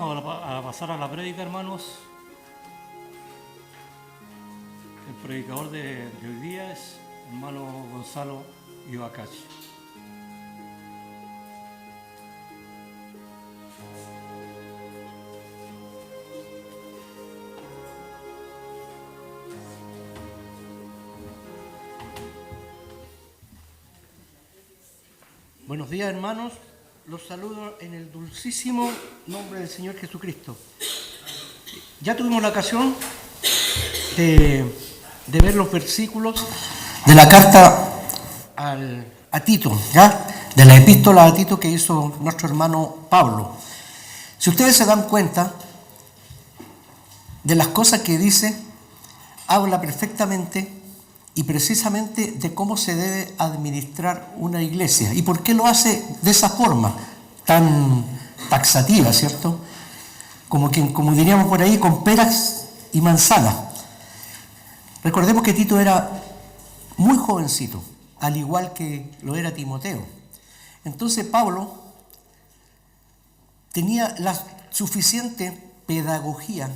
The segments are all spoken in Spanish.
Vamos a pasar a la prédica, hermanos. El predicador de hoy día es hermano Gonzalo Ibacachi. Buenos días, hermanos. Los saludo en el dulcísimo nombre del Señor Jesucristo. Ya tuvimos la ocasión de ver los versículos de la carta a Tito, ¿ya? De la epístola a Tito que hizo nuestro hermano Pablo. Si ustedes se dan cuenta de las cosas que dice, habla perfectamente y precisamente de cómo se debe administrar una iglesia. ¿Y por qué lo hace de esa forma tan taxativa, cierto? Como diríamos por ahí, con peras y manzanas. Recordemos que Tito era muy jovencito, al igual que lo era Timoteo. Entonces Pablo tenía la suficiente pedagogía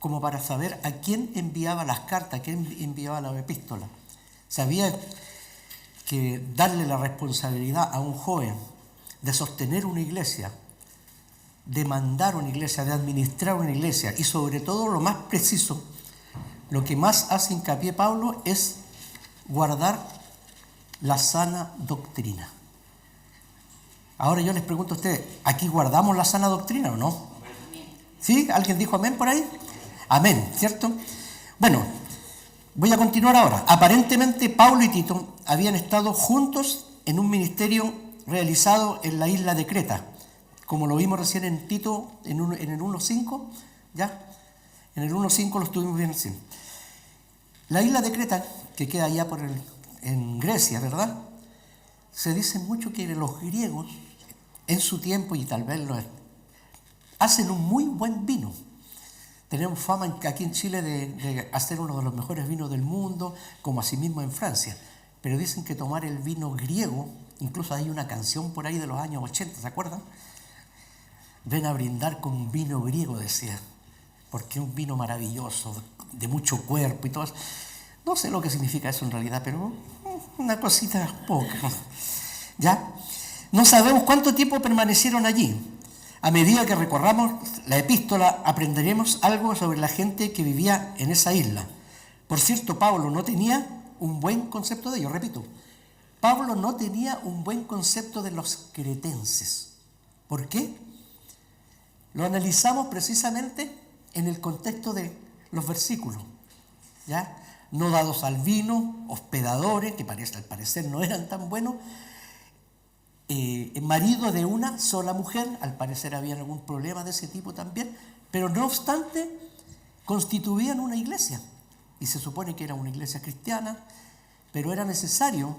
como para saber a quién enviaba las cartas, a quién enviaba las epístolas. Sabía que darle la responsabilidad a un joven de sostener una iglesia, de mandar una iglesia, de administrar una iglesia, y sobre todo lo más preciso, lo que más hace hincapié Pablo es guardar la sana doctrina. Ahora yo les pregunto a ustedes, ¿aquí guardamos la sana doctrina o no? ¿Sí? ¿Alguien dijo amén por ahí? Amén, ¿cierto? Bueno, voy a continuar ahora. Aparentemente Pablo y Tito habían estado juntos en un ministerio realizado en la isla de Creta, como lo vimos recién en Tito, en el 1.5, ¿ya? En el 1.5 lo estuvimos viendo así. La isla de Creta, que queda allá en Grecia, ¿verdad? Se dice mucho que los griegos, en su tiempo, y tal vez hacen un muy buen vino. Tenemos fama aquí en Chile de hacer uno de los mejores vinos del mundo, como asimismo en Francia. Pero dicen que tomar el vino griego, incluso hay una canción por ahí de los años 80, ¿se acuerdan? Ven a brindar con vino griego, decía, porque es un vino maravilloso, de mucho cuerpo y todo eso. No sé lo que significa eso en realidad, pero una cosita poca. ¿Ya? No sabemos cuánto tiempo permanecieron allí. A medida que recorramos la epístola, aprenderemos algo sobre la gente que vivía en esa isla. Por cierto, Pablo no tenía un buen concepto de ellos, repito. Pablo no tenía un buen concepto de los cretenses. ¿Por qué? Lo analizamos precisamente en el contexto de los versículos, ¿ya? No dados al vino, hospedadores, que al parecer no eran tan buenos, marido de una sola mujer, al parecer había algún problema de ese tipo también, pero no obstante constituían una iglesia, y se supone que era una iglesia cristiana, pero era necesario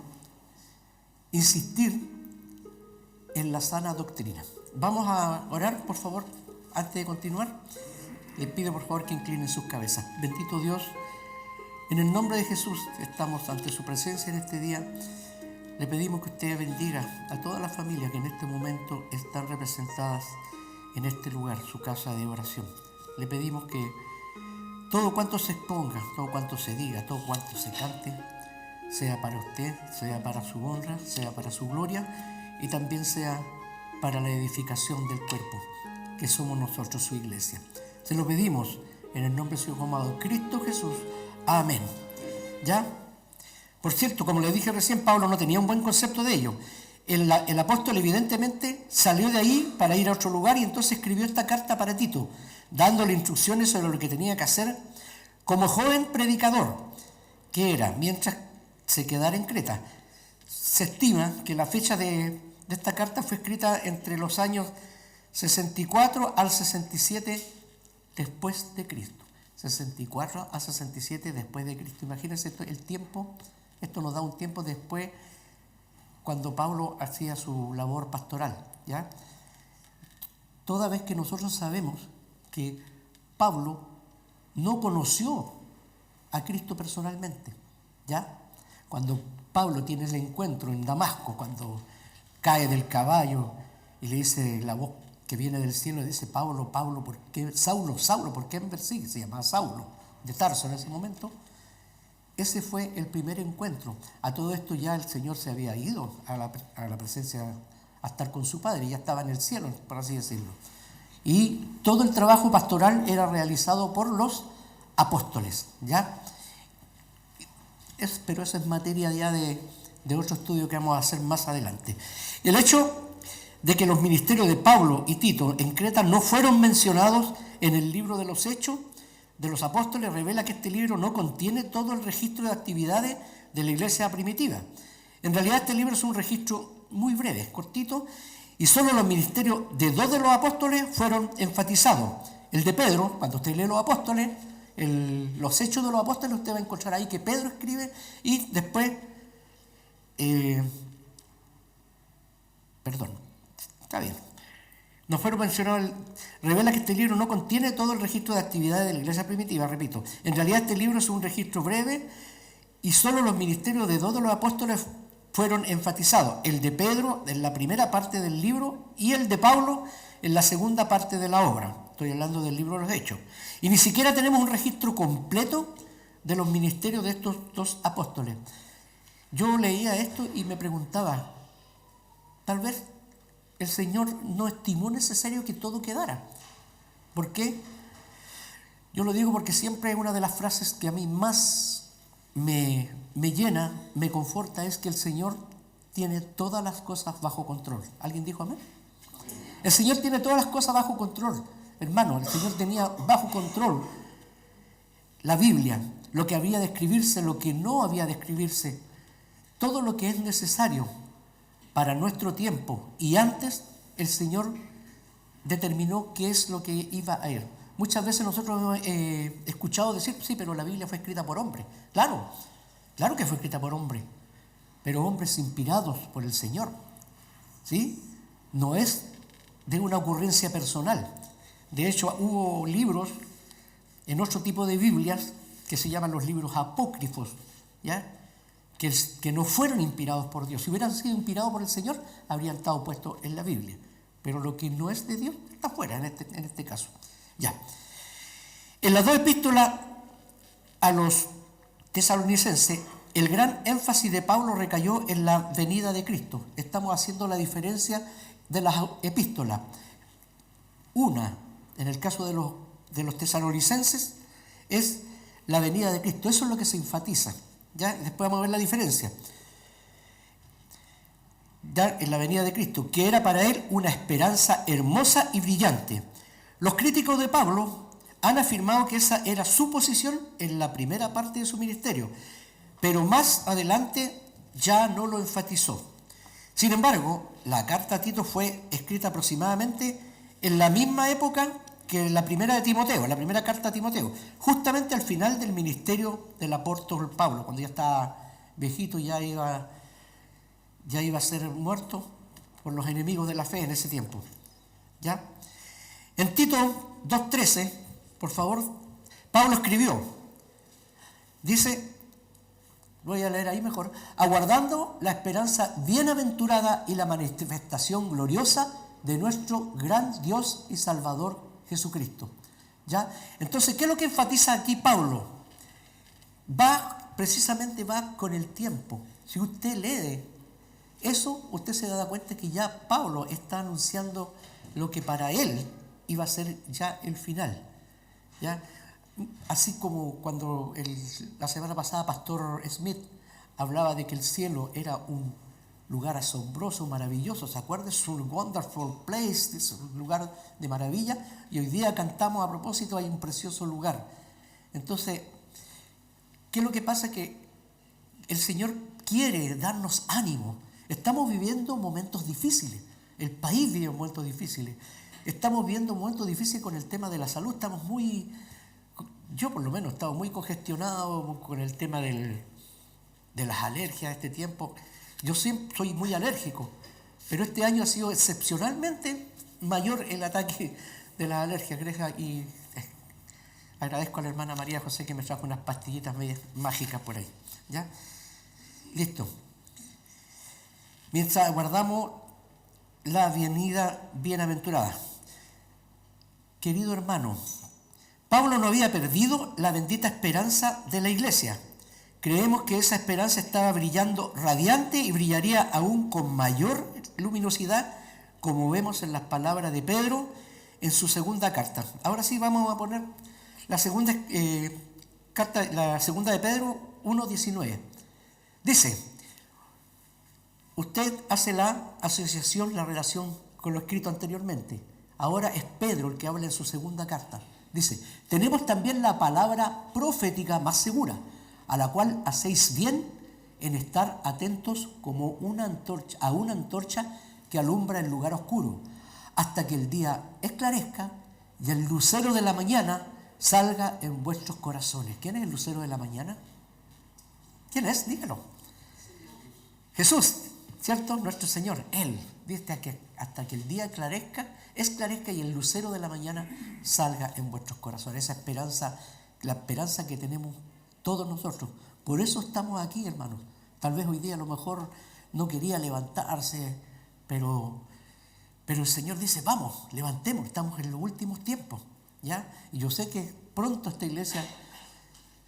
insistir en la sana doctrina. Vamos a orar, por favor, antes de continuar. Les pido por favor que inclinen sus cabezas. Bendito Dios, en el nombre de Jesús estamos ante su presencia en este día. Le pedimos que usted bendiga a todas las familias que en este momento están representadas en este lugar, su casa de oración. Le pedimos que todo cuanto se exponga, todo cuanto se diga, todo cuanto se cante, sea para usted, sea para su honra, sea para su gloria y también sea para la edificación del cuerpo, que somos nosotros, su iglesia. Se lo pedimos en el nombre de su Hijo amado, Cristo Jesús. Amén. ¿Ya? Por cierto, como le dije recién, Pablo no tenía un buen concepto de ello. El apóstol evidentemente salió de ahí para ir a otro lugar y entonces escribió esta carta para Tito, dándole instrucciones sobre lo que tenía que hacer como joven predicador, que era mientras se quedara en Creta. Se estima que la fecha de esta carta fue escrita entre los años 64 al 67 después de Cristo. 64 a 67 después de Cristo. Imagínense el tiempo. Esto nos da un tiempo después cuando Pablo hacía su labor pastoral, ¿ya? Toda vez que nosotros sabemos que Pablo no conoció a Cristo personalmente, ¿ya? Cuando Pablo tiene el encuentro en Damasco, cuando cae del caballo y le dice la voz que viene del cielo y dice: Pablo, Pablo, ¿por qué? Saulo, Saulo, ¿por qué me persigues? Se llamaba Saulo, de Tarso en ese momento. Ese fue el primer encuentro. A todo esto ya el Señor se había ido a la presencia, a estar con su Padre, ya estaba en el cielo, por así decirlo. Y todo el trabajo pastoral era realizado por los apóstoles, ¿ya? Pero eso es materia ya de otro estudio que vamos a hacer más adelante. El hecho de que los ministerios de Pablo y Tito en Creta no fueron mencionados en el libro de los Hechos de los Apóstoles revela que este libro no contiene todo el registro de actividades de la iglesia primitiva. En realidad este libro es un registro muy breve, es cortito, y solo los ministerios de 2 de los apóstoles fueron enfatizados. El de Pedro, cuando usted lee los apóstoles, los hechos de los apóstoles, usted va a encontrar ahí que Pedro escribe, y después, está bien, no fueron mencionados, revela que este libro no contiene todo el registro de actividades de la iglesia primitiva, repito. En realidad este libro es un registro breve y solo los ministerios de 2 de los apóstoles fueron enfatizados. El de Pedro en la primera parte del libro y el de Pablo en la segunda parte de la obra. Estoy hablando del libro de los Hechos. Y ni siquiera tenemos un registro completo de los ministerios de estos 2 apóstoles. Yo leía esto y me preguntaba, tal vez el Señor no estimó necesario que todo quedara. ¿Por qué? Yo lo digo porque siempre una de las frases que a mí más me llena, me conforta, es que el Señor tiene todas las cosas bajo control. ¿Alguien dijo amén? El Señor tiene todas las cosas bajo control. Hermano, el Señor tenía bajo control la Biblia, lo que había de escribirse, lo que no había de escribirse, todo lo que es necesario para nuestro tiempo. Y antes el Señor determinó qué es lo que iba a ir. Muchas veces nosotros hemos escuchado decir, sí, pero la Biblia fue escrita por hombres. Claro que fue escrita por hombres, pero hombres inspirados por el Señor, ¿sí? No es de una ocurrencia personal. De hecho, hubo libros en otro tipo de Biblias que se llaman los libros apócrifos, ¿ya? Que no fueron inspirados por Dios. Si hubieran sido inspirados por el Señor, habrían estado puestos en la Biblia. Pero lo que no es de Dios está fuera en este caso. Ya. En las 2 epístolas a los tesalonicenses, el gran énfasis de Pablo recayó en la venida de Cristo. Estamos haciendo la diferencia de las epístolas. Una, en el caso de los tesalonicenses, es la venida de Cristo. Eso es lo que se enfatiza. ¿Ya? Después vamos a ver la diferencia. Ya en la venida de Cristo, que era para él una esperanza hermosa y brillante. Los críticos de Pablo han afirmado que esa era su posición en la primera parte de su ministerio, pero más adelante ya no lo enfatizó. Sin embargo, la carta a Tito fue escrita aproximadamente en la misma época que la primera de Timoteo, la primera carta a Timoteo, justamente al final del ministerio del apóstol Pablo, cuando ya estaba viejito, ya iba a ser muerto por los enemigos de la fe en ese tiempo. ¿Ya? En Tito 2:13, por favor, Pablo escribió, dice, voy a leer ahí mejor, aguardando la esperanza bienaventurada y la manifestación gloriosa de nuestro gran Dios y Salvador Jesucristo. ¿Ya? Entonces, ¿qué es lo que enfatiza aquí Pablo? Precisamente va con el tiempo. Si usted lee eso, usted se da cuenta que ya Pablo está anunciando lo que para él iba a ser ya el final. ¿Ya? Así como cuando la semana pasada Pastor Smith hablaba de que el cielo era un lugar asombroso, maravilloso, ¿se acuerdan? Es un wonderful place, es un lugar de maravilla, y hoy día cantamos a propósito, hay un precioso lugar. Entonces, ¿qué es lo que pasa? Que el Señor quiere darnos ánimo. Estamos viviendo momentos difíciles, el país vive momentos difíciles, estamos viviendo momentos difíciles con el tema de la salud, yo por lo menos he estado muy congestionado con el tema de las alergias este tiempo. Yo siempre soy muy alérgico, pero este año ha sido excepcionalmente mayor el ataque de las alergias, y agradezco a la hermana María José que me trajo unas pastillitas medias mágicas por ahí. ¿Ya? Listo. Mientras aguardamos la venida bienaventurada. querido hermano, Pablo no había perdido la bendita esperanza de la iglesia. Creemos que esa esperanza estaba brillando radiante y brillaría aún con mayor luminosidad, como vemos en las palabras de Pedro en su segunda carta. Ahora sí vamos a poner la segunda carta, la segunda de Pedro 1:19. Dice: usted hace la asociación, la relación con lo escrito anteriormente. Ahora es Pedro el que habla en su segunda carta. Dice: tenemos también la palabra profética más segura, a la cual hacéis bien en estar atentos como a una antorcha que alumbra el lugar oscuro, hasta que el día esclarezca y el lucero de la mañana salga en vuestros corazones. ¿Quién es el lucero de la mañana? ¿Quién es? Dígalo. Jesús, ¿cierto? Nuestro Señor, Él. Dice hasta que el día esclarezca y el lucero de la mañana salga en vuestros corazones. Esa esperanza, la esperanza que tenemos todos nosotros. Por eso estamos aquí, hermanos. Tal vez hoy día a lo mejor no quería levantarse, pero el Señor dice: vamos, levantemos, estamos en los últimos tiempos, ¿ya? Y yo sé que pronto esta iglesia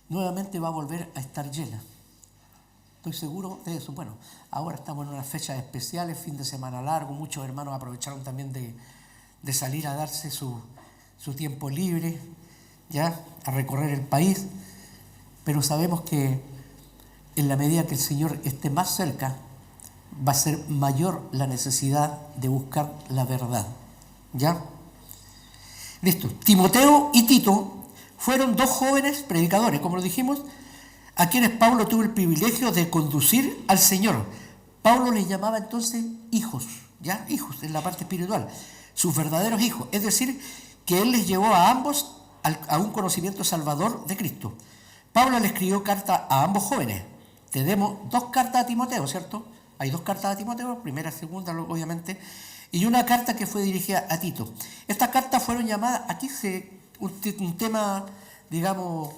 nuevamente va a volver a estar llena. Estoy seguro de eso. Bueno, ahora estamos en unas fechas especiales, fin de semana largo, muchos hermanos aprovecharon también de salir a darse su tiempo libre, ¿ya? A recorrer el país, pero sabemos que en la medida que el Señor esté más cerca, va a ser mayor la necesidad de buscar la verdad, ¿ya? Listo. Timoteo y Tito fueron dos jóvenes predicadores, como lo dijimos, a quienes Pablo tuvo el privilegio de conducir al Señor. Pablo les llamaba entonces hijos, ¿ya? Hijos en la parte espiritual, sus verdaderos hijos. Es decir, que él les llevó a ambos a un conocimiento salvador de Cristo. Pablo le escribió carta a ambos jóvenes. Tenemos dos cartas a Timoteo, ¿cierto? Hay dos cartas a Timoteo, primera y segunda, obviamente, y una carta que fue dirigida a Tito. Estas cartas fueron llamadas, aquí un tema, digamos,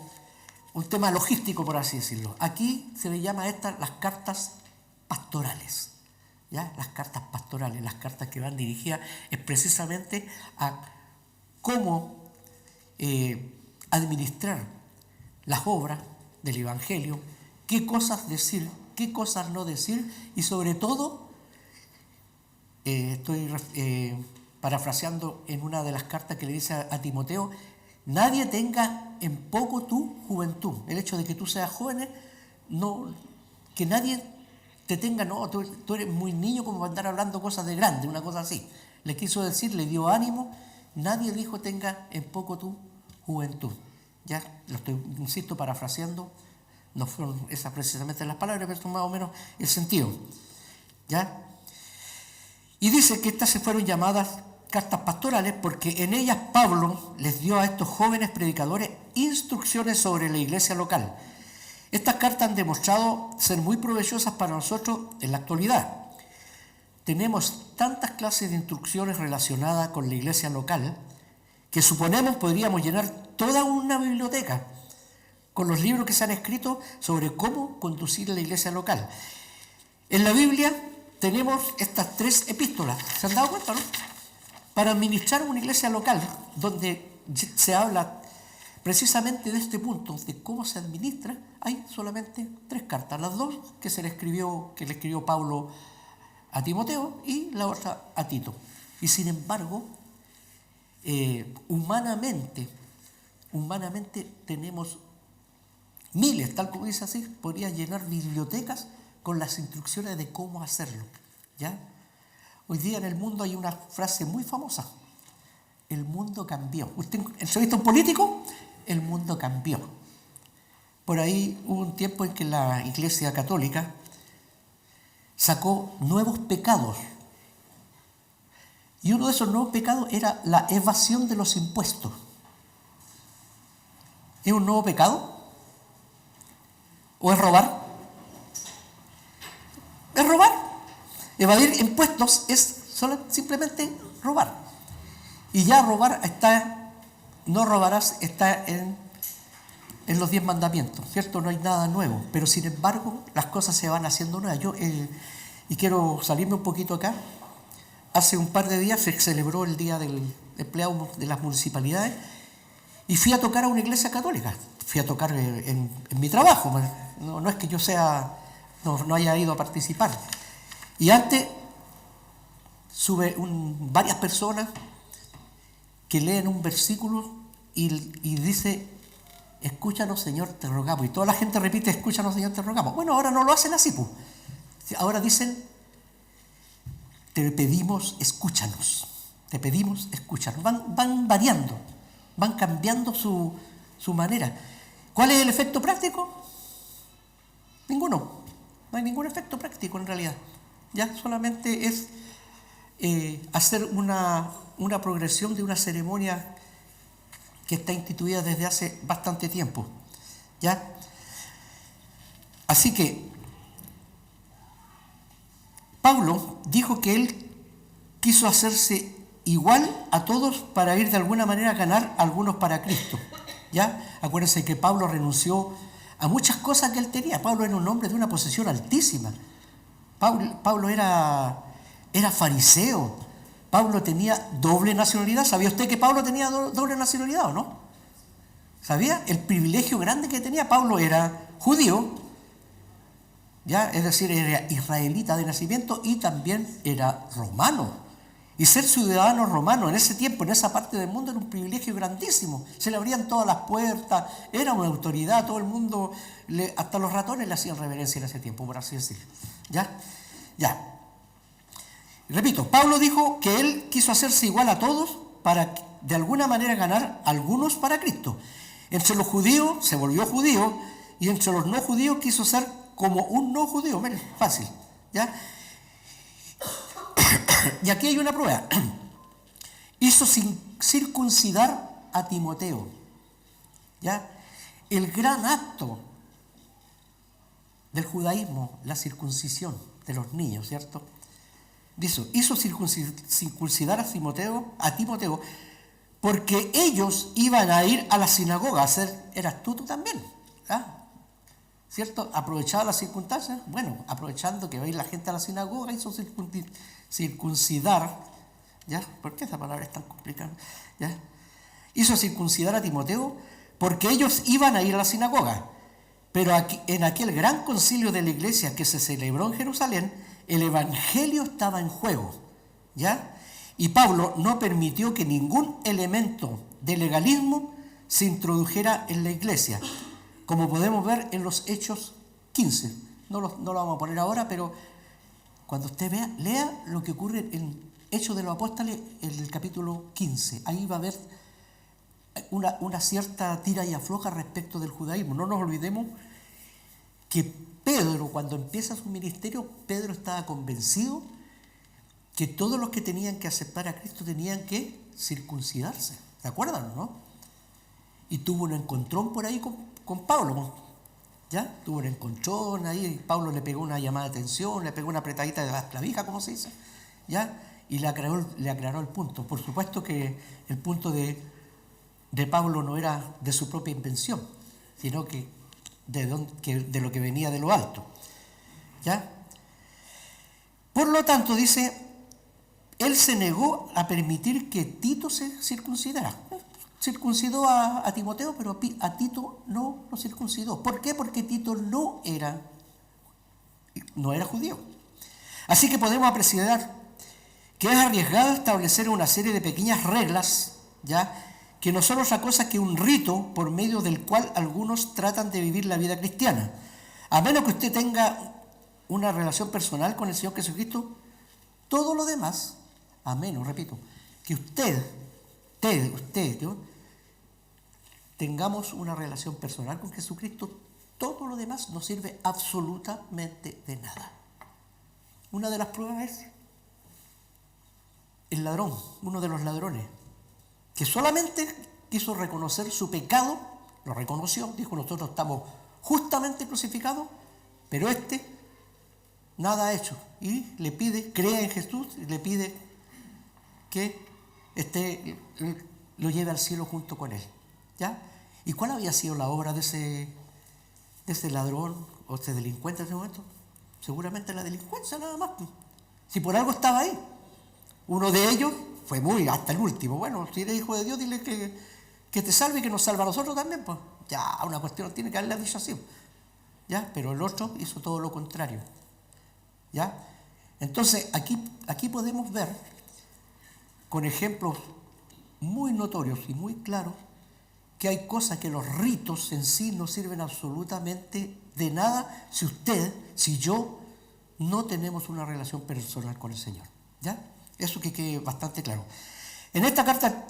un tema logístico, por así decirlo. Aquí se le llama a estas las cartas pastorales, ¿ya? Las cartas pastorales, las cartas que van dirigidas es precisamente a cómo administrar las obras del Evangelio, qué cosas decir, qué cosas no decir, y sobre todo, estoy parafraseando en una de las cartas que le dice a Timoteo: nadie tenga en poco tu juventud. El hecho de que tú seas joven, no, que nadie te tenga, no, tú eres muy niño como para andar hablando cosas de grande, una cosa así. Le quiso decir, le dio ánimo, nadie dijo tenga en poco tu juventud. Ya, lo estoy, insisto, parafraseando, no fueron esas precisamente las palabras, pero más o menos el sentido, ¿ya? Y dice que estas se fueron llamadas cartas pastorales porque en ellas Pablo les dio a estos jóvenes predicadores instrucciones sobre la iglesia local. Estas cartas han demostrado ser muy provechosas para nosotros en la actualidad. Tenemos tantas clases de instrucciones relacionadas con la iglesia local que suponemos podríamos llenar toda una biblioteca con los libros que se han escrito sobre cómo conducir la iglesia local. En la Biblia tenemos estas tres epístolas, ¿se han dado cuenta, no? Para administrar una iglesia local, donde se habla precisamente de este punto, de cómo se administra, hay solamente tres cartas, las dos que le escribió Pablo a Timoteo y la otra a Tito. Y sin embargo, humanamente tenemos miles, tal como dice así, podría llenar bibliotecas con las instrucciones de cómo hacerlo, ¿ya? Hoy día en el mundo hay una frase muy famosa: el mundo cambió. ¿Usted ha visto un político? El mundo cambió. Por ahí hubo un tiempo en que la Iglesia Católica sacó nuevos pecados. Y uno de esos nuevos pecados era la evasión de los impuestos. ¿Es un nuevo pecado? ¿O es robar? Es robar. Evadir impuestos es simplemente robar. Y ya robar no robarás, está en los 10 mandamientos, ¿cierto? No hay nada nuevo. Pero sin embargo, las cosas se van haciendo nuevas. Y quiero salirme un poquito acá hace un par de días se celebró el Día del Empleado de las Municipalidades y fui a tocar a una iglesia católica. Fui a tocar en mi trabajo, no es que yo no haya ido a participar. Y antes varias personas que leen un versículo y dice: escúchanos, Señor, te rogamos. Y toda la gente repite: escúchanos, Señor, te rogamos. Bueno, ahora no lo hacen así, pues. Ahora dicen: te pedimos, escúchanos. Te pedimos, escúchanos. Van variando, van cambiando su manera. ¿Cuál es el efecto práctico? Ninguno. No hay ningún efecto práctico en realidad. Ya solamente es hacer una progresión de una ceremonia que está instituida desde hace bastante tiempo. ¿Ya? Así que Pablo dijo que él quiso hacerse igual a todos para ir de alguna manera a ganar a algunos para Cristo. ¿Ya? Acuérdense que Pablo renunció a muchas cosas que él tenía. Pablo era un hombre de una posición altísima. Pablo era fariseo. Pablo tenía doble nacionalidad. ¿Sabía usted que Pablo tenía doble nacionalidad o no? ¿Sabía? El privilegio grande que tenía. Pablo era judío, ¿ya? Es decir, era israelita de nacimiento y también era romano. Y ser ciudadano romano en ese tiempo, en esa parte del mundo, era un privilegio grandísimo. Se le abrían todas las puertas, era una autoridad, todo el mundo, hasta los ratones le hacían reverencia en ese tiempo, por así decirlo. ¿Ya? Ya. Repito, Pablo dijo que él quiso hacerse igual a todos para de alguna manera ganar algunos para Cristo. Entre los judíos se volvió judío y entre los no judíos quiso ser como un no judío. Miren, fácil. ¿Ya? Y aquí hay una prueba. Hizo circuncidar a Timoteo. ¿Ya? El gran acto del judaísmo, la circuncisión de los niños, ¿cierto? Hizo circuncidar a Timoteo, porque ellos iban a ir a la sinagoga. Eras tú también, ¿cierto? Aprovechaba las circunstancias. Bueno, aprovechando que va a ir la gente a la sinagoga, hizo circuncidar, ¿ya? ¿Por qué esa palabra es tan complicada? ¿Ya? Hizo circuncidar a Timoteo porque ellos iban a ir a la sinagoga. Pero en aquel gran concilio de la iglesia que se celebró en Jerusalén, el evangelio estaba en juego, ¿ya? Y Pablo no permitió que ningún elemento de legalismo se introdujera en la iglesia, como podemos ver en los Hechos 15. No lo vamos a poner ahora, pero cuando usted lea lo que ocurre en Hechos de los Apóstoles, en el capítulo 15, ahí va a haber una cierta tira y afloja respecto del judaísmo. No nos olvidemos que Pedro, cuando empieza su ministerio, Pedro estaba convencido que todos los que tenían que aceptar a Cristo tenían que circuncidarse. ¿Se acuerdan, no? Y tuvo un encontrón por ahí con Pablo, ¿ya? Tuvo un encontrón ahí, Pablo le pegó una llamada de atención, le pegó una apretadita de la clavija, como se dice, ¿ya? Y le aclaró el punto. Por supuesto que el punto de Pablo no era de su propia invención, sino que de lo que venía de lo alto, ¿ya? Por lo tanto, dice, él se negó a permitir que Tito se circuncidara. Circuncidó a Timoteo, pero a Tito no lo circuncidó. ¿Por qué? Porque Tito no era judío. Así que podemos apreciar que es arriesgado establecer una serie de pequeñas reglas, ¿ya?, que no son otra cosa que un rito por medio del cual algunos tratan de vivir la vida cristiana. A menos que usted tenga una relación personal con el Señor Jesucristo, todo lo demás, a menos, repito, que usted, yo, tengamos una relación personal con Jesucristo, todo lo demás no sirve absolutamente de nada. Una de las pruebas es el ladrón, uno de los ladrones, que solamente quiso reconocer su pecado, lo reconoció, dijo: nosotros estamos justamente crucificados, pero nada ha hecho, y le pide, cree en Jesús, y le pide que lo lleve al cielo junto con él, ¿ya? ¿Y cuál había sido la obra de ese ladrón o ese delincuente en ese momento? Seguramente la delincuencia, nada más, si por algo estaba ahí. Uno de ellos fue muy, hasta el último. Bueno, si eres hijo de Dios, dile que te salve y que nos salva a nosotros también, pues. Ya, una cuestión tiene que haberle dicho así. ¿Ya? Pero el otro hizo todo lo contrario. ¿Ya? Entonces, aquí podemos ver, con ejemplos muy notorios y muy claros, que hay cosas que los ritos en sí no sirven absolutamente de nada si usted, si yo, no tenemos una relación personal con el Señor. ¿Ya? Eso que quede bastante claro. En esta carta,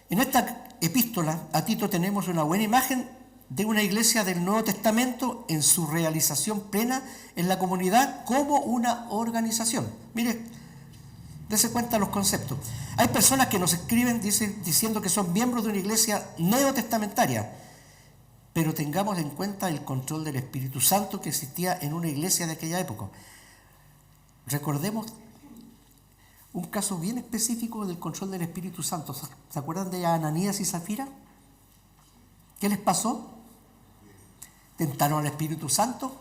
en esta epístola a Tito tenemos una buena imagen de una iglesia del Nuevo Testamento en su realización plena en la comunidad como una organización. Mire, dése cuenta de los conceptos. Hay personas que nos escriben diciendo que son miembros de una iglesia neotestamentaria, pero tengamos en cuenta el control del Espíritu Santo que existía en una iglesia de aquella época. Recordemos un caso bien específico del control del Espíritu Santo. ¿Se acuerdan de Ananías y Zafira? ¿Qué les pasó? Tentaron al Espíritu Santo,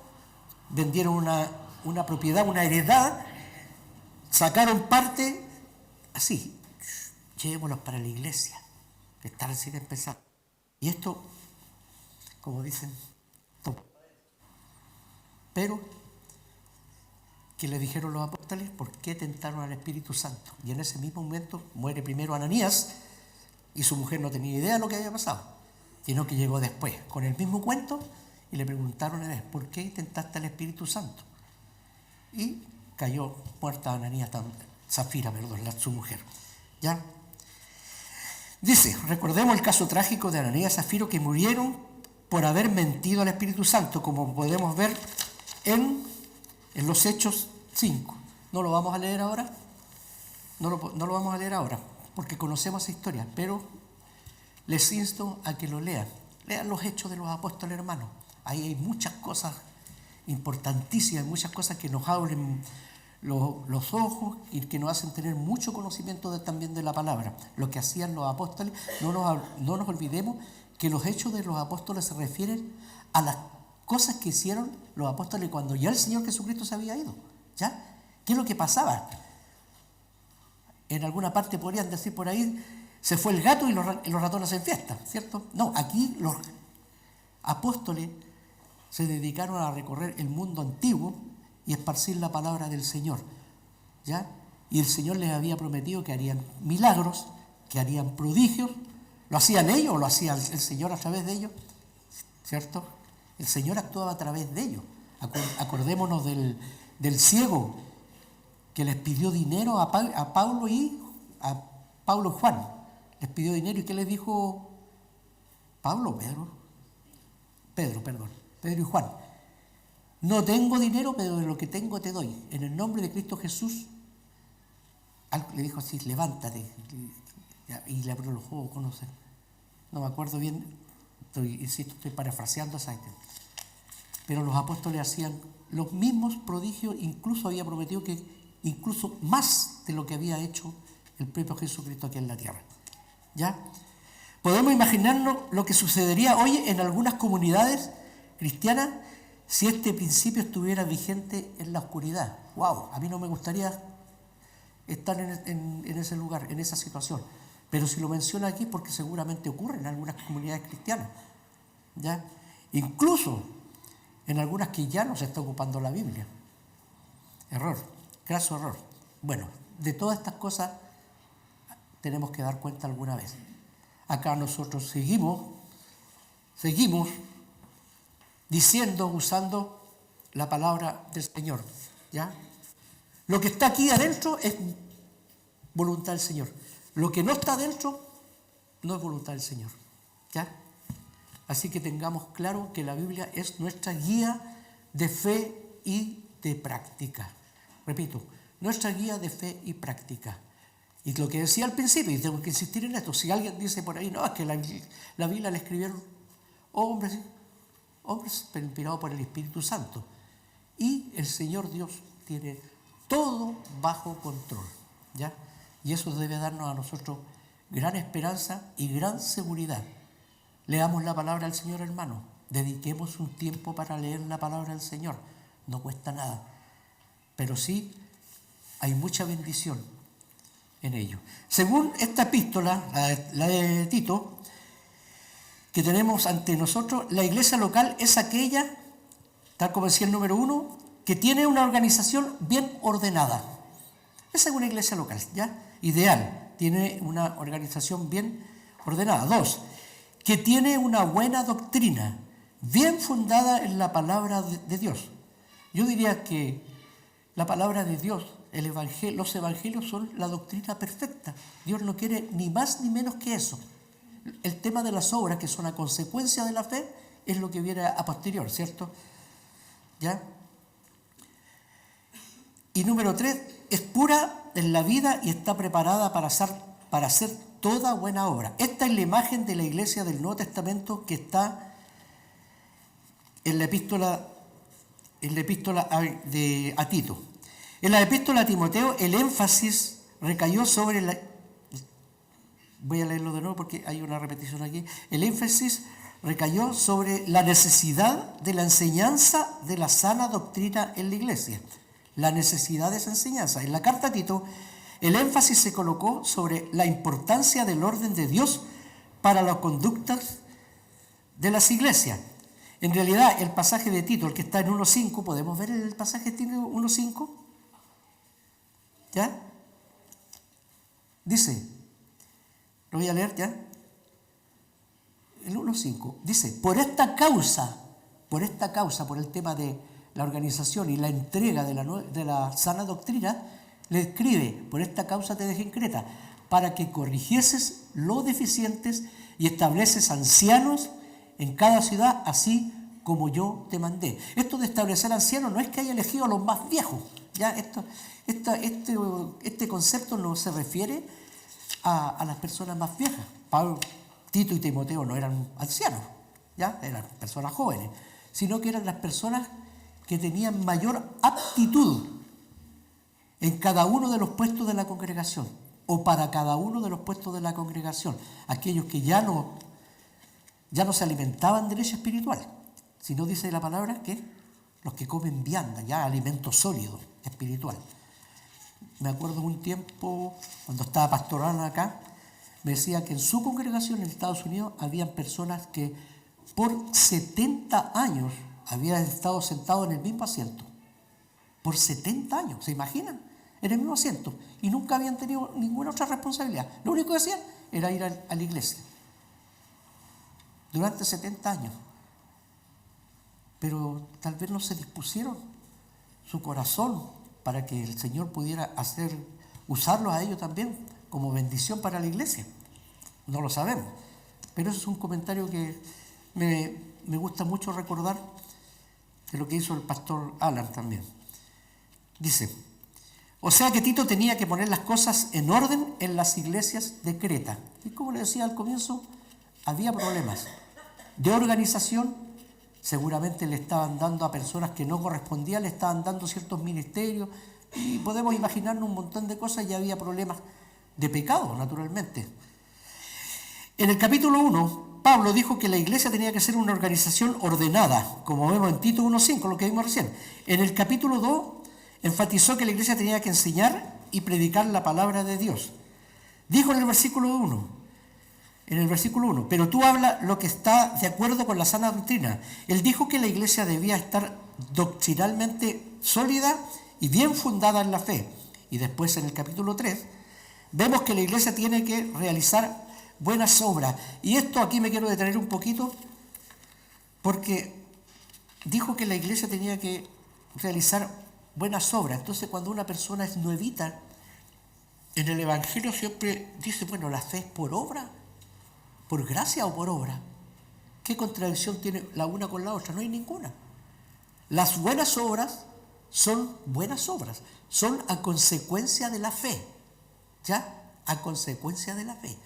vendieron una propiedad, una heredad, sacaron parte, así, llevémoslos para la iglesia, que está recién empezando. Y esto, como dicen, top. Pero, ¿qué le dijeron los apóstoles? ¿Por qué tentaron al Espíritu Santo? Y en ese mismo momento muere primero Ananías y su mujer no tenía idea de lo que había pasado, sino que llegó después con el mismo cuento y le preguntaron a él, ¿por qué tentaste al Espíritu Santo? Y cayó muerta Ananías, Zafira, su mujer. ¿Ya? Dice, recordemos el caso trágico de Ananías y Zafiro que murieron por haber mentido al Espíritu Santo, como podemos ver en los Hechos 5. ¿No lo vamos a leer ahora? No lo vamos a leer ahora, porque conocemos esa historia, pero les insto a que lo lean. Lean los Hechos de los Apóstoles, hermanos. Ahí hay muchas cosas importantísimas, muchas cosas que nos abren los ojos y que nos hacen tener mucho conocimiento también de la palabra. Lo que hacían los apóstoles, no nos olvidemos que los Hechos de los Apóstoles se refieren a las cosas que hicieron los apóstoles cuando ya el Señor Jesucristo se había ido. ¿Ya? ¿Qué es lo que pasaba? En alguna parte podrían decir por ahí, se fue el gato y los ratones en fiesta, ¿cierto? No, aquí los apóstoles se dedicaron a recorrer el mundo antiguo y esparcir la palabra del Señor, ¿ya? Y el Señor les había prometido que harían milagros, que harían prodigios. ¿Lo hacían ellos o lo hacía el Señor a través de ellos? ¿Cierto? El Señor actuaba a través de ellos. Acordémonos del ciego que les pidió dinero a Pablo y Juan. Les pidió dinero y ¿qué les dijo Pedro y Juan? No tengo dinero, pero de lo que tengo te doy. En el nombre de Cristo Jesús, le dijo así, levántate. Y le abrió los ojos, conocer. No me acuerdo bien, estoy parafraseando esa idea. Pero los apóstoles hacían los mismos prodigios, incluso había prometido que incluso más de lo que había hecho el propio Jesucristo aquí en la tierra. ¿Ya? Podemos imaginarnos lo que sucedería hoy en algunas comunidades cristianas si este principio estuviera vigente en la oscuridad. ¡Wow! A mí no me gustaría estar en ese lugar, en esa situación. Pero si lo menciono aquí porque seguramente ocurre en algunas comunidades cristianas. ¿Ya? Incluso en algunas que ya no se está ocupando la Biblia. Error, graso error. Bueno, de todas estas cosas tenemos que dar cuenta alguna vez. Acá nosotros seguimos diciendo, usando la palabra del Señor, ¿ya? Lo que está aquí adentro es voluntad del Señor. Lo que no está adentro no es voluntad del Señor, ¿ya? Así que tengamos claro que la Biblia es nuestra guía de fe y de práctica. Repito, nuestra guía de fe y práctica. Y lo que decía al principio, y tengo que insistir en esto, si alguien dice por ahí, no, es que la Biblia la escribieron hombres, pero inspirados por el Espíritu Santo. Y el Señor Dios tiene todo bajo control, ¿ya? Y eso debe darnos a nosotros gran esperanza y gran seguridad. Leamos la palabra del Señor, hermano. Dediquemos un tiempo para leer la palabra del Señor. No cuesta nada. Pero sí hay mucha bendición en ello. Según esta epístola, la de Tito, que tenemos ante nosotros, la iglesia local es aquella, tal como decía el número 1, que tiene una organización bien ordenada. Esa es una iglesia local, ¿ya? Ideal, tiene una organización bien ordenada. 2, que tiene una buena doctrina, bien fundada en la palabra de Dios. Yo diría que la palabra de Dios, los evangelios son la doctrina perfecta. Dios no quiere ni más ni menos que eso. El tema de las obras, que son a consecuencia de la fe, es lo que viene a posterior, ¿cierto? ¿Ya? Y número 3, es pura en la vida y está preparada para hacer toda buena obra. Esta es la imagen de la iglesia del Nuevo Testamento que está en la epístola a Tito. En la epístola a Timoteo, el énfasis recayó sobre la... Voy a leerlo de nuevo porque hay una repetición aquí. El énfasis recayó sobre la necesidad de la enseñanza de la sana doctrina en la iglesia. La necesidad de esa enseñanza. En la carta a Tito, el énfasis se colocó sobre la importancia del orden de Dios para las conductas de las iglesias. En realidad, el pasaje de Tito, el que está en 1.5, ¿podemos ver el pasaje de Tito 1.5? ¿Ya? Dice, lo voy a leer ya. El 1.5 dice, por esta causa, por el tema de la organización y la entrega de la sana doctrina, le escribe, por esta causa te dejé en Creta, para que corrigieses los deficientes y estableces ancianos en cada ciudad, así como yo te mandé. Esto de establecer ancianos no es que haya elegido a los más viejos, ¿ya? Este concepto no se refiere a las personas más viejas. Pablo, Tito y Timoteo no eran ancianos, ¿ya? Eran personas jóvenes, sino que eran las personas que tenían mayor aptitud en cada uno de los puestos de la congregación, o para cada uno de los puestos de la congregación, aquellos que ya no se alimentaban de leche espiritual, sino dice la palabra que los que comen vianda, ya alimento sólido, espiritual. Me acuerdo un tiempo, cuando estaba pastoral acá, me decía que en su congregación en Estados Unidos habían personas que por 70 años habían estado sentados en el mismo asiento. Por 70 años, ¿se imaginan? En el mismo asiento. Y nunca habían tenido ninguna otra responsabilidad. Lo único que hacían era ir a la iglesia. Durante 70 años. Pero tal vez no se dispusieron su corazón para que el Señor pudiera usarlos a ellos también como bendición para la iglesia. No lo sabemos. Pero eso es un comentario que me gusta mucho recordar de lo que hizo el pastor Alan también. Dice, o sea que Tito tenía que poner las cosas en orden en las iglesias de Creta. Y como le decía al comienzo, había problemas de organización. Seguramente le estaban dando a personas que no correspondían, le estaban dando ciertos ministerios, y podemos imaginarnos un montón de cosas, y había problemas de pecado, naturalmente. En el capítulo 1, Pablo dijo que la iglesia tenía que ser una organización ordenada, como vemos en Tito 1.5, lo que vimos recién. En el capítulo 2, enfatizó que la iglesia tenía que enseñar y predicar la palabra de Dios. Dijo en el versículo 1, pero tú habla lo que está de acuerdo con la sana doctrina. Él dijo que la iglesia debía estar doctrinalmente sólida y bien fundada en la fe. Y después en el capítulo 3, vemos que la iglesia tiene que realizar buenas obras. Y esto aquí me quiero detener un poquito, porque dijo que la iglesia tenía que realizar buenas obras. Entonces, cuando una persona es nuevita en el Evangelio, siempre dice, bueno, la fe es por obra, por gracia o por obra. ¿Qué contradicción tiene la una con la otra? No hay ninguna. Las buenas obras son buenas obras, son a consecuencia de la fe, ¿ya? A consecuencia de la fe.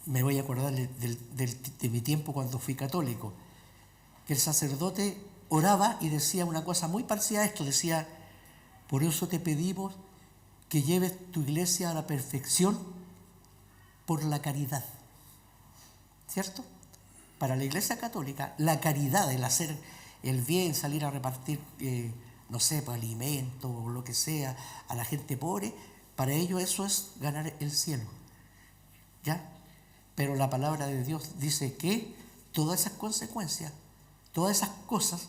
Me voy a acordar de mi tiempo cuando fui católico, que el sacerdote oraba y decía una cosa muy parecida a esto, decía, por eso te pedimos que lleves tu iglesia a la perfección por la caridad, ¿cierto? Para la iglesia católica, la caridad, el hacer el bien, salir a repartir no sé, pues alimento o lo que sea, a la gente pobre, para ellos eso es ganar el cielo. ¿Ya? Pero la palabra de Dios dice que todas esas consecuencias, todas esas cosas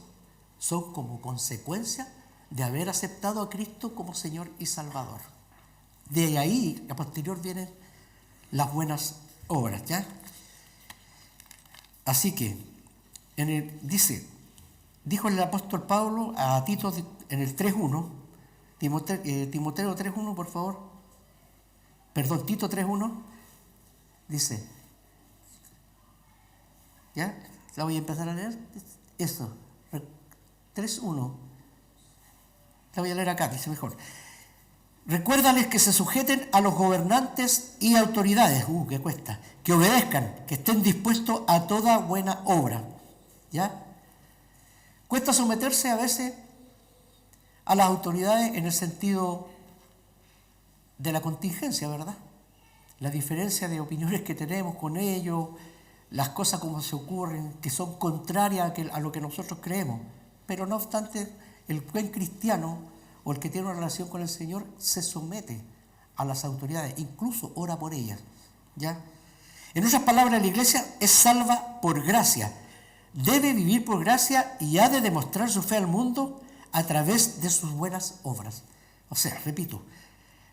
son como consecuencia de haber aceptado a Cristo como Señor y Salvador. De ahí, a posterior, vienen las buenas obras, ¿ya? Así que, dijo el apóstol Pablo a Tito en el 3.1, Timoteo 3.1, por favor, perdón, Tito 3.1, dice, ¿ya? La voy a empezar a leer, esto, 3.1, la voy a leer acá, dice mejor. Recuérdales que se sujeten a los gobernantes y autoridades, que cuesta, que obedezcan, que estén dispuestos a toda buena obra, ¿ya? Cuesta someterse a veces a las autoridades en el sentido de la contingencia, ¿verdad? La diferencia de opiniones que tenemos con ellos, las cosas como se ocurren, que son contrarias a lo que nosotros creemos. Pero no obstante, el buen cristiano o el que tiene una relación con el Señor se somete a las autoridades, incluso ora por ellas, ¿ya? En otras palabras, la iglesia es salva por gracia, debe vivir por gracia y ha de demostrar su fe al mundo a través de sus buenas obras. O sea, repito,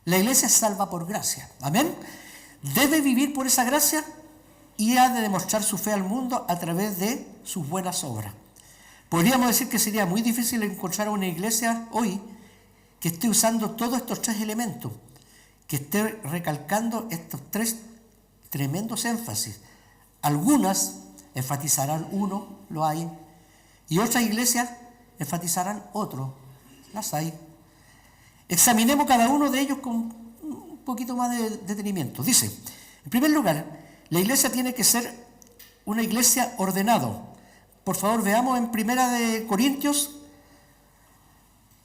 la iglesia es salva por gracia, amén, debe vivir por esa gracia y ha de demostrar su fe al mundo a través de sus buenas obras. Podríamos decir que sería muy difícil encontrar una iglesia hoy que esté usando todos estos tres elementos, que esté recalcando estos tres tremendos énfasis. Algunas enfatizarán uno, lo hay, y otras iglesias enfatizarán otro, las hay. Examinemos cada uno de ellos con un poquito más de detenimiento. Dice, en primer lugar, la iglesia tiene que ser una iglesia ordenada. Por favor, veamos en 1 Corintios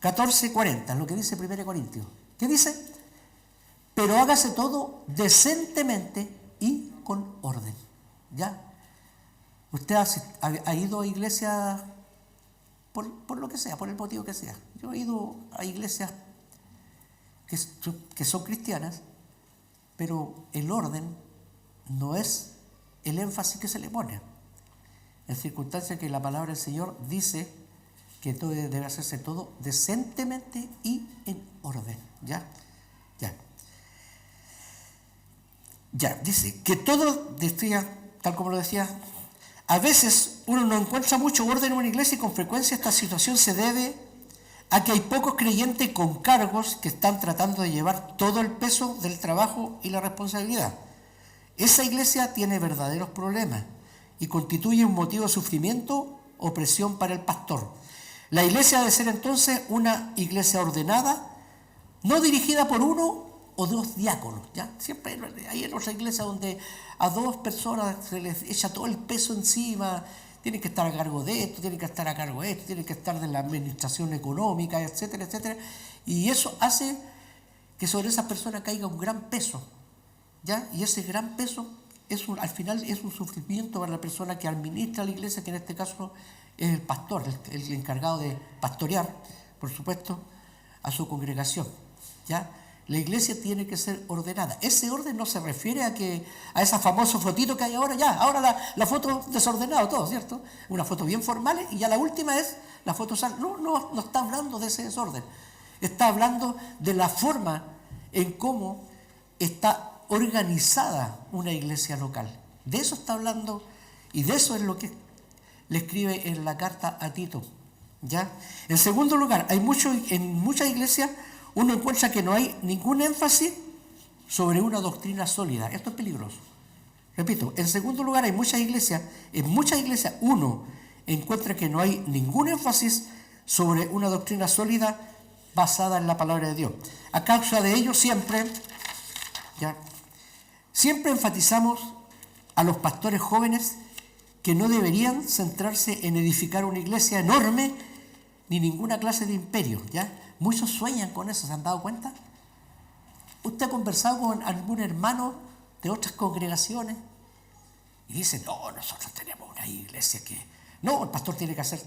14:40, lo que dice 1 Corintios. ¿Qué dice? Pero hágase todo decentemente y con orden. ¿Ya? Usted ha ido a iglesias por lo que sea, por el motivo que sea. Yo he ido a iglesias que son cristianas, pero el orden no es el énfasis que se le pone. En circunstancias que la palabra del Señor dice que todo debe hacerse todo decentemente y en orden. ¿Ya? Dice que todo, tal como lo decía, a veces uno no encuentra mucho orden en una iglesia y con frecuencia esta situación se debe a que hay pocos creyentes con cargos que están tratando de llevar todo el peso del trabajo y la responsabilidad. Esa iglesia tiene verdaderos problemas y constituye un motivo de sufrimiento o presión para el pastor. La iglesia debe ser entonces una iglesia ordenada, no dirigida por uno o dos diáconos, ¿ya? Siempre hay en otra iglesia donde a dos personas se les echa todo el peso encima, tienen que estar a cargo de esto, tienen que estar a cargo de esto, tienen que estar de la administración económica, etcétera, etcétera. Y eso hace que sobre esas personas caiga un gran peso, ¿ya? Y ese gran peso al final es un sufrimiento para la persona que administra la iglesia, que en este caso es el pastor, el encargado de pastorear, por supuesto, a su congregación, ¿ya? La iglesia tiene que ser ordenada. Ese orden no se refiere a esa famosa fotito que hay ahora, la foto desordenada, todo, ¿cierto? Una foto bien formal y ya la última es la foto sal. No está hablando de ese desorden. Está hablando de la forma en cómo está organizada una iglesia local. De eso está hablando y de eso es lo que le escribe en la carta a Tito, ¿ya? En segundo lugar, en muchas iglesias uno encuentra que no hay ningún énfasis sobre una doctrina sólida. Esto es peligroso. Repito, en segundo lugar, en muchas iglesias uno encuentra que no hay ningún énfasis sobre una doctrina sólida basada en la palabra de Dios. A causa de ello siempre enfatizamos a los pastores jóvenes que no deberían centrarse en edificar una iglesia enorme ni ninguna clase de imperio, ¿ya? Muchos sueñan con eso, ¿se han dado cuenta? ¿Usted ha conversado con algún hermano de otras congregaciones? Y dicen, no, nosotros tenemos una iglesia que... No, el pastor tiene que hacer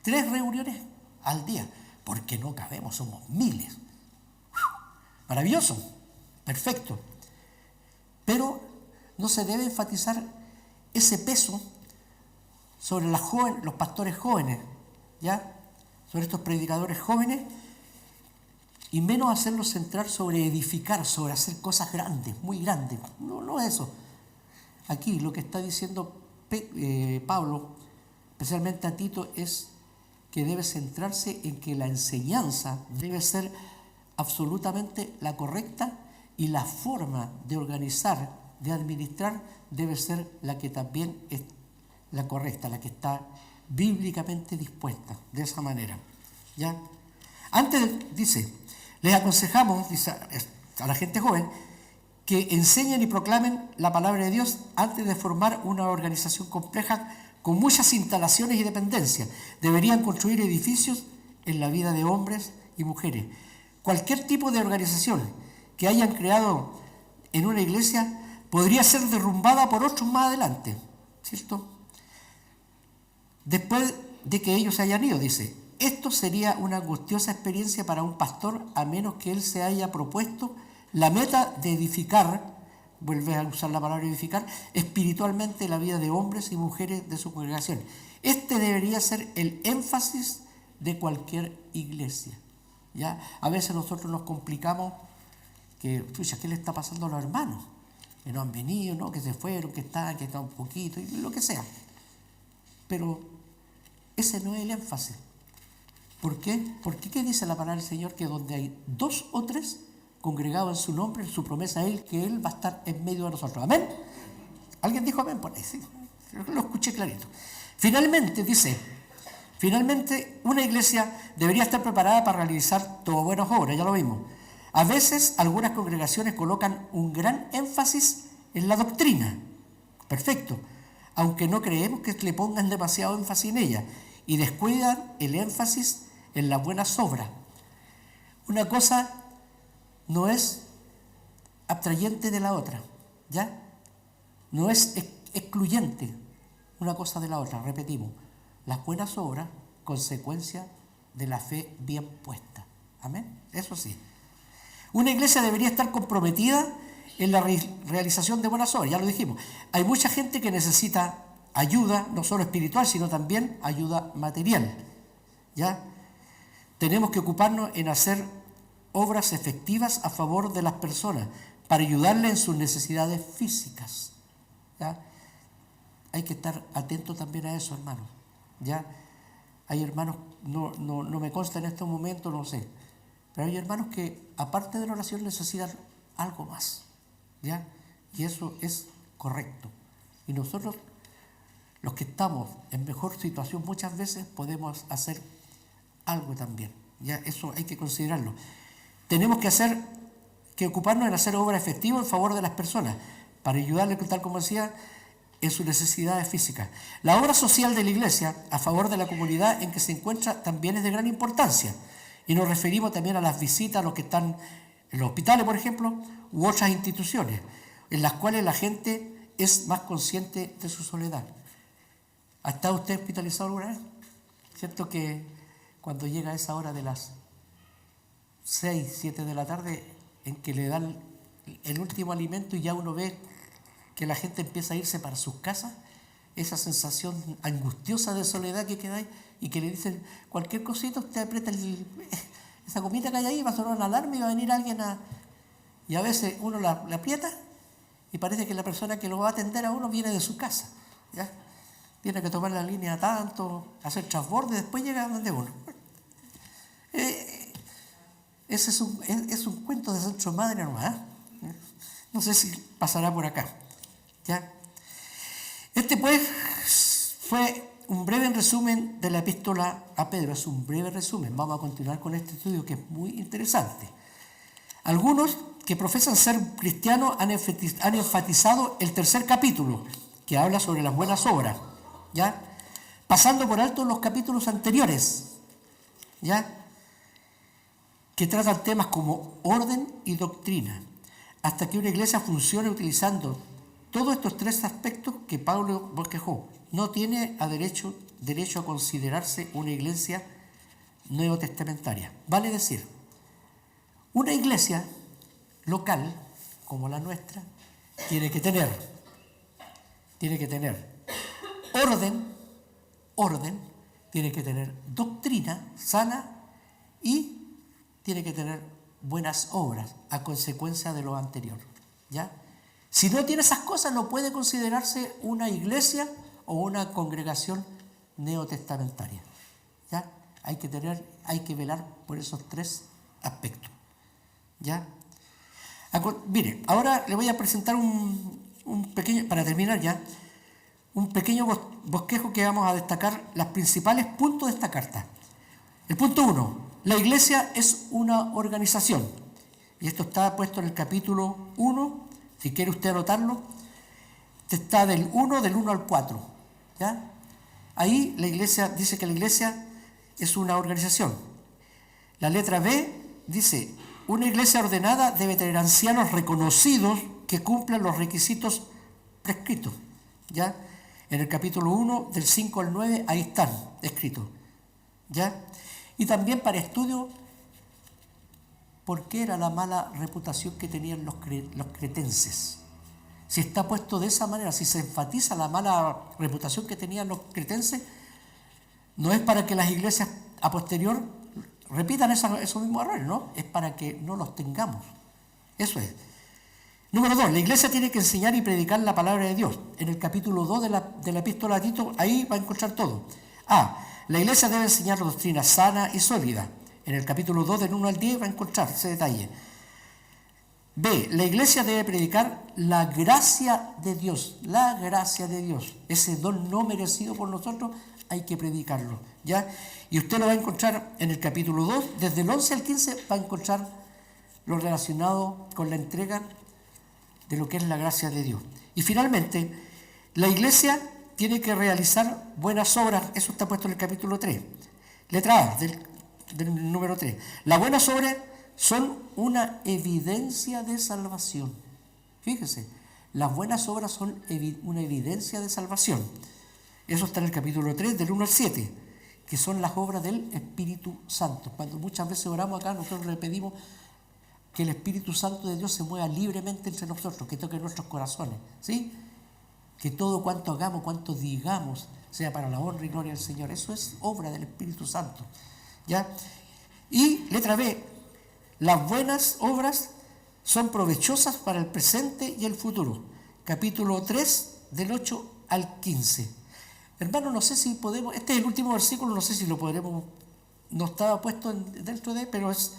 3 reuniones al día, porque no cabemos, somos miles. Maravilloso, perfecto. Pero no se debe enfatizar ese peso sobre los pastores jóvenes, ¿ya? Sobre estos predicadores jóvenes, y menos hacerlos centrar sobre edificar, sobre hacer cosas grandes, muy grandes. No es eso. Aquí lo que está diciendo Pablo, especialmente a Tito, es que debe centrarse en que la enseñanza debe ser absolutamente la correcta y la forma de organizar, de administrar, debe ser la que también es la correcta, la que está bíblicamente dispuesta, de esa manera. ¿Ya? Antes, dice, les aconsejamos, dice a la gente joven, que enseñen y proclamen la palabra de Dios antes de formar una organización compleja con muchas instalaciones y dependencias. Deberían construir edificios en la vida de hombres y mujeres. Cualquier tipo de organización que hayan creado en una iglesia podría ser derrumbada por otros más adelante, ¿cierto? Después de que ellos se hayan ido, dice, esto sería una angustiosa experiencia para un pastor a menos que él se haya propuesto la meta de edificar, vuelve a usar la palabra edificar, espiritualmente la vida de hombres y mujeres de su congregación. Este debería ser el énfasis de cualquier iglesia. ¿Ya? A veces nosotros nos complicamos que, pucha, ¿qué le está pasando a los hermanos? Que no han venido, ¿no? Que se fueron, que están un poquito, y lo que sea. Pero ese no es el énfasis. ¿Por qué? Porque ¿qué dice la palabra del Señor? Que donde hay 2 o 3 congregados en su nombre, en su promesa a Él, que Él va a estar en medio de nosotros. ¿Amén? ¿Alguien dijo amén? Por ahí, sí. Lo escuché clarito. Finalmente, dice, una iglesia debería estar preparada para realizar todas buenas obras, ya lo vimos. A veces, algunas congregaciones colocan un gran énfasis en la doctrina. Perfecto. Aunque no creemos que le pongan demasiado énfasis en ella, y descuidan el énfasis en las buenas obras. Una cosa no es abstrayente de la otra, ¿ya? No es excluyente una cosa de la otra, repetimos. Las buenas obras, consecuencia de la fe bien puesta. ¿Amén? Eso sí. Una iglesia debería estar comprometida en la realización de buenas obras, ya lo dijimos. Hay mucha gente que necesita ayuda, no solo espiritual, sino también ayuda material. ¿Ya? Tenemos que ocuparnos en hacer obras efectivas a favor de las personas, para ayudarles en sus necesidades físicas. ¿Ya? Hay que estar atentos también a eso, hermanos. ¿Ya? Hay hermanos, no me consta en estos momentos, no sé, pero hay hermanos que, aparte de la oración, necesitan algo más. ¿Ya? Y eso es correcto. Y nosotros, los que estamos en mejor situación, muchas veces podemos hacer algo también. ¿Ya? Eso hay que considerarlo. Tenemos que ocuparnos en hacer obras efectivas en favor de las personas, para ayudarles, tal como decía, en sus necesidades físicas. La obra social de la iglesia a favor de la comunidad en que se encuentra también es de gran importancia. Y nos referimos también a las visitas a los que están en los hospitales, por ejemplo, u otras instituciones, en las cuales la gente es más consciente de su soledad. ¿Ha estado usted hospitalizado alguna vez? ¿Cierto que cuando llega esa hora de las 6, 7 de la tarde, en que le dan el último alimento y ya uno ve que la gente empieza a irse para sus casas, esa sensación angustiosa de soledad que queda ahí, y que le dicen cualquier cosita, usted aprieta esa comida que hay ahí, va a sonar una alarma y va a venir alguien y a veces uno la aprieta y parece que la persona que lo va a atender a uno viene de su casa, ¿ya? Tiene que tomar la línea tanto, hacer transborde, después llega a donde uno. Ese es un cuento de Sancho Madre nomás, ¿eh? No sé si pasará por acá. ¿Ya? Este pues fue un breve resumen de la epístola a Pedro, es un breve resumen. Vamos a continuar con este estudio que es muy interesante. Algunos que profesan ser cristianos han enfatizado el 3er capítulo, que habla sobre las buenas obras, ¿ya? Pasando por alto los capítulos anteriores, ¿ya? Que tratan temas como orden y doctrina, hasta que una iglesia funcione utilizando todos estos 3 aspectos que Pablo bosquejó. No tiene derecho a considerarse una iglesia neotestamentaria. Vale decir, una iglesia local como la nuestra tiene que tener orden, tiene que tener doctrina sana y tiene que tener buenas obras a consecuencia de lo anterior, ¿ya? Si no tiene esas cosas, no puede considerarse una iglesia o una congregación neotestamentaria, ¿ya? Hay que velar por esos tres aspectos, ¿ya? Mire, ahora le voy a presentar un pequeño, para terminar ya, un pequeño bosquejo que vamos a destacar los principales puntos de esta carta. El punto 1, la iglesia es una organización, y esto está puesto en el capítulo 1, si quiere usted anotarlo, está del 1 al 4, ¿ya? Ahí la iglesia dice que la iglesia es una organización. La letra B dice, una iglesia ordenada debe tener ancianos reconocidos que cumplan los requisitos prescritos, ¿ya? En el capítulo 1, del 5 al 9, ahí están escritos, ¿ya? Y también para estudio, ¿por qué era la mala reputación que tenían los cretenses? Si está puesto de esa manera, si se enfatiza la mala reputación que tenían los cretenses, no es para que las iglesias a posterior repitan esos mismos errores, ¿no? Es para que no los tengamos. Eso es. Número 2, la iglesia tiene que enseñar y predicar la palabra de Dios. En el capítulo 2 de la epístola a Tito, ahí va a encontrar todo. La iglesia debe enseñar doctrina sana y sólida. En el capítulo 2, del 1 al 10, va a encontrar ese detalle. B, la iglesia debe predicar la gracia de Dios, ese don no merecido por nosotros, hay que predicarlo, ¿ya? Y usted lo va a encontrar en el capítulo 2, desde el 11 al 15, va a encontrar lo relacionado con la entrega de lo que es la gracia de Dios. Y finalmente, la iglesia tiene que realizar buenas obras, eso está puesto en el capítulo 3, letra A del número 3. Las buenas obras son una evidencia de salvación. Fíjese, las buenas obras son una evidencia de salvación. Eso está en el capítulo 3, del 1 al 7, que son las obras del Espíritu Santo. Cuando muchas veces oramos acá, nosotros le pedimos que el Espíritu Santo de Dios se mueva libremente entre nosotros, que toque nuestros corazones, ¿sí? Que todo cuanto hagamos, cuanto digamos, sea para la honra y gloria del Señor. Eso es obra del Espíritu Santo, ¿ya? Y letra B, las buenas obras son provechosas para el presente y el futuro. Capítulo 3, del 8 al 15. Hermano, no sé si podemos, este es el último versículo, no sé si lo podremos, no estaba puesto dentro de, pero es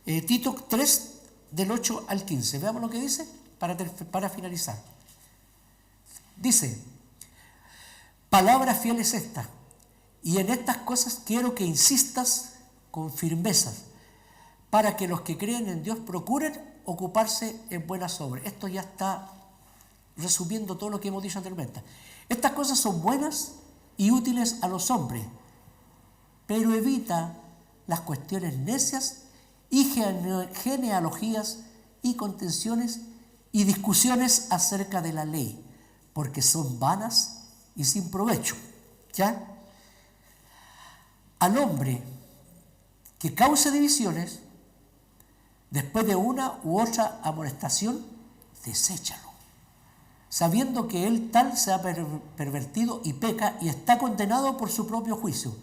Tito 3, del 8 al 15. Veamos lo que dice para finalizar. Dice, palabra fiel es esta, y en estas cosas quiero que insistas con firmeza, para que los que creen en Dios procuren ocuparse en buenas obras. Esto ya está resumiendo todo lo que hemos dicho anteriormente. Estas cosas son buenas y útiles a los hombres, pero evita las cuestiones necias y genealogías y contenciones y discusiones acerca de la ley, porque son vanas y sin provecho, ¿ya? Al hombre que cause divisiones, después de una u otra amonestación, deséchalo, sabiendo que él tal se ha pervertido y peca y está condenado por su propio juicio.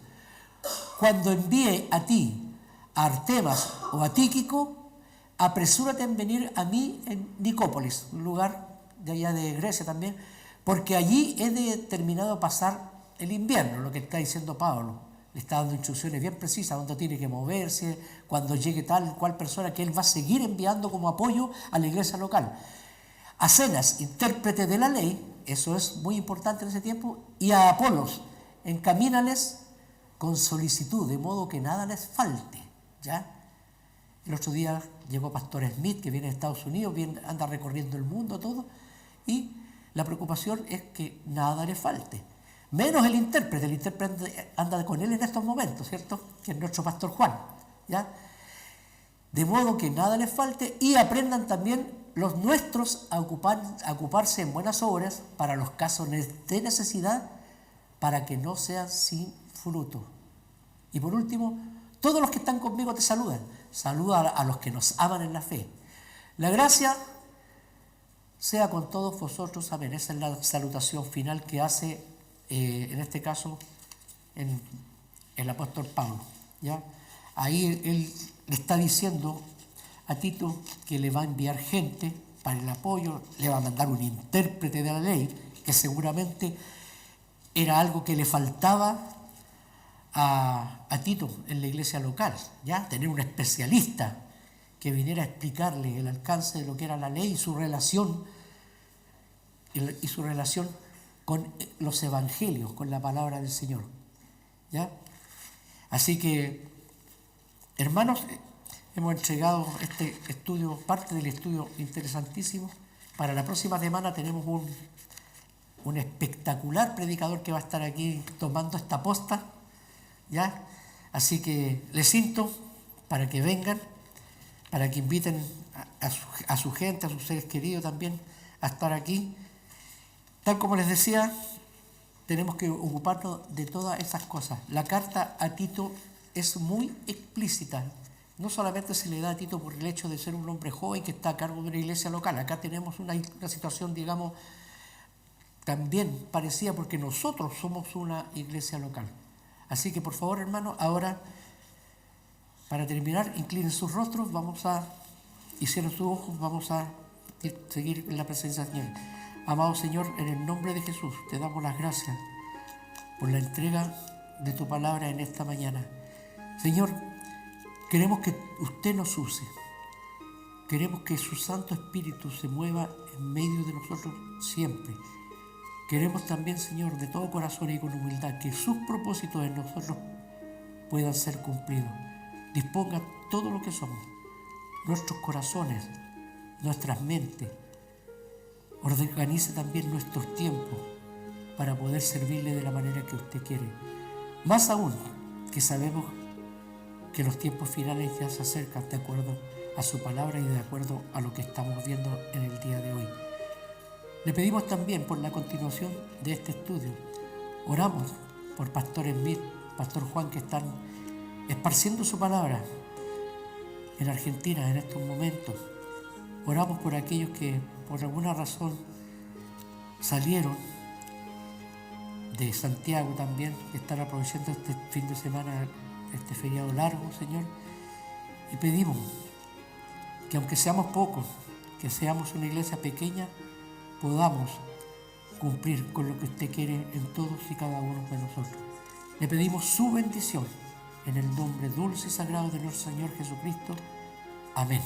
Cuando envíe a ti a Artemas o a Tíquico, apresúrate en venir a mí en Nicópolis, un lugar de allá de Grecia también, porque allí he determinado pasar el invierno, lo que está diciendo Pablo. Le está dando instrucciones bien precisas, dónde tiene que moverse, cuando llegue tal cual persona que él va a seguir enviando como apoyo a la iglesia local. A Zenas, intérprete de la ley, eso es muy importante en ese tiempo, y a Apolos, encamínales con solicitud, de modo que nada les falte, ¿ya? El otro día llegó Pastor Smith, que viene de Estados Unidos, anda recorriendo el mundo todo, y la preocupación es que nada le falte. Menos el intérprete anda con él en estos momentos, ¿cierto? Que es nuestro pastor Juan, ¿ya? De modo que nada les falte y aprendan también los nuestros a ocuparse en buenas obras para los casos de necesidad, para que no sean sin fruto. Y por último, Todos los que están conmigo te saludan. Saluda a los que nos aman en la fe. La gracia sea con todos vosotros. Amén. Esa es la salutación final que hace, en este caso, el apóstol Pablo. ¿Ya? Ahí él le está diciendo a Tito que le va a enviar gente para el apoyo, le va a mandar un intérprete de la ley, que seguramente era algo que le faltaba a Tito en la iglesia local, ¿ya? Tener un especialista que viniera a explicarle el alcance de lo que era la ley y su relación con los evangelios, con la palabra del Señor, ¿ya? Así que, hermanos, hemos entregado este estudio, parte del estudio interesantísimo. Para la próxima semana tenemos un espectacular predicador que va a estar aquí tomando esta posta, ¿ya? Así que les insto para que vengan, para que inviten a su gente, a sus seres queridos también a estar aquí. Tal como les decía, tenemos que ocuparnos de todas esas cosas. La carta a Tito es muy explícita. No solamente se le da a Tito por el hecho de ser un hombre joven que está a cargo de una iglesia local. Acá tenemos una situación, digamos, también parecida porque nosotros somos una iglesia local. Así que por favor, hermanos, ahora, para terminar, inclinen sus rostros, y cierren sus ojos, vamos a seguir en la presencia del Señor. Amado Señor, en el nombre de Jesús, te damos las gracias por la entrega de tu palabra en esta mañana. Señor, queremos que usted nos use. Queremos que su Santo Espíritu se mueva en medio de nosotros siempre. Queremos también, Señor, de todo corazón y con humildad, que sus propósitos en nosotros puedan ser cumplidos. Disponga todo lo que somos, nuestros corazones, nuestras mentes. Organice también nuestros tiempos para poder servirle de la manera que usted quiere. Más aún, que sabemos que los tiempos finales ya se acercan de acuerdo a su palabra y de acuerdo a lo que estamos viendo en el día de hoy. Le pedimos también por la continuación de este estudio. Oramos por Pastor Smith, Pastor Juan, que están esparciendo su palabra en Argentina en estos momentos. Oramos por aquellos que por alguna razón salieron de Santiago también, que están aprovechando este fin de semana, este feriado largo, Señor. Y pedimos que aunque seamos pocos, que seamos una iglesia pequeña, podamos cumplir con lo que usted quiere en todos y cada uno de nosotros. Le pedimos su bendición en el nombre dulce y sagrado de nuestro Señor Jesucristo. Amén.